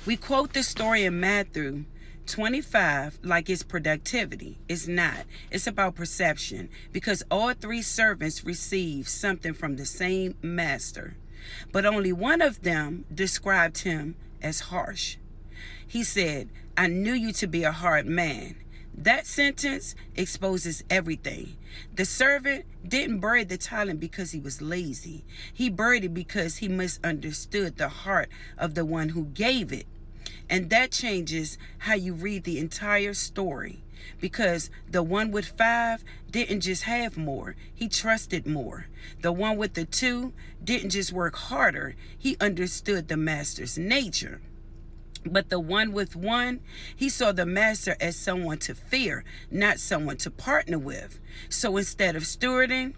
We quote the story in Matthew 25 like it's productivity. It's not. It's about perception, because all three servants received something from the same master, but only one of them described him as harsh. He said, "I knew you to be a hard man." That sentence exposes everything. The servant didn't bury the talent because he was lazy. He buried it because he misunderstood the heart of the one who gave it. And that changes how you read the entire story, because the one with 5 didn't just have more, he trusted more. The one with the 2 didn't just work harder, he understood the master's nature. But the one with 1, he saw the master as someone to fear, not someone to partner with. So instead of stewarding,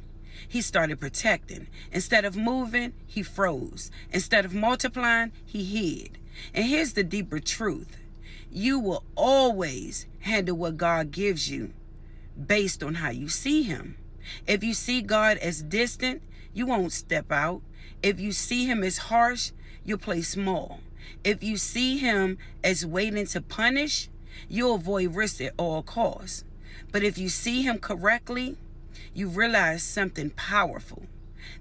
he started protecting. Instead of moving, he froze. Instead of multiplying, he hid. And here's the deeper truth. You will always handle what God gives you based on how you see him. If you see God as distant, you won't step out. If you see him as harsh, you'll play small. If you see him as waiting to punish, you'll avoid risk at all costs. But if you see him correctly, you realize something powerful.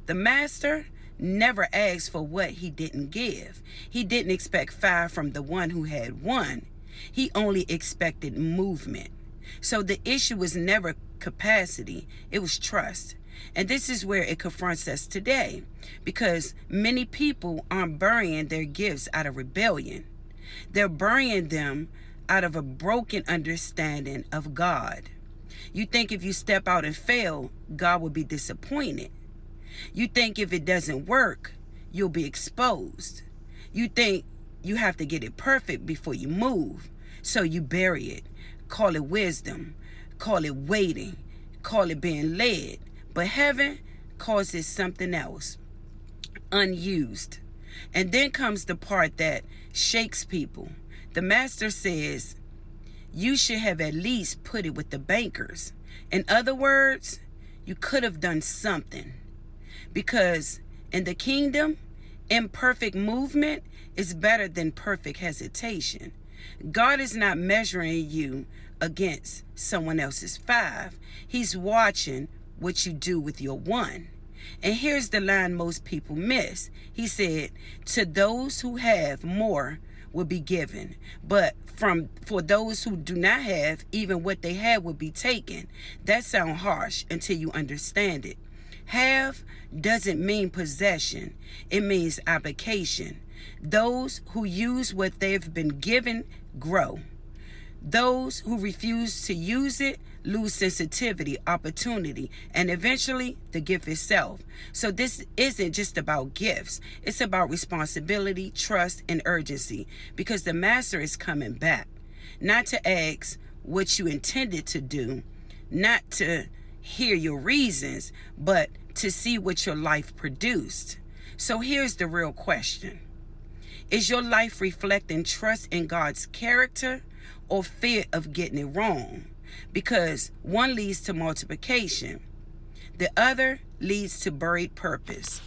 The master never asked for what he didn't give. He didn't expect 5 from the one who had 1. He only expected movement. So the issue was never capacity, it was trust. And this is where it confronts us today, because many people aren't burying their gifts out of rebellion. They're burying them out of a broken understanding of God. You think if you step out and fail, God will be disappointed. You think if it doesn't work, you'll be exposed. You think you have to get it perfect before you move. So you bury it. Call it wisdom. Call it waiting. Call it being led. But heaven calls it something else. Unused. And then comes the part that shakes people. The master says, you should have at least put it with the bankers. In other words, you could have done something. Because in the kingdom, imperfect movement is better than perfect hesitation. God is not measuring you against someone else's 5. He's watching what you do with your 1. And here's the line most people miss. He said, to those who have, more will be given. But for those who do not have, even what they have will be taken. That sounds harsh until you understand it. Have doesn't mean possession. It means application. Those who use what they've been given grow. Those who refuse to use it lose sensitivity, opportunity, and eventually the gift itself. So this isn't just about gifts. It's about responsibility, trust, and urgency, because the master is coming back. Not to ask what you intended to do, not to hear your reasons, but to see what your life produced. So here's the real question. Is your life reflecting trust in God's character or fear of getting it wrong? Because one leads to multiplication. The other leads to buried purpose.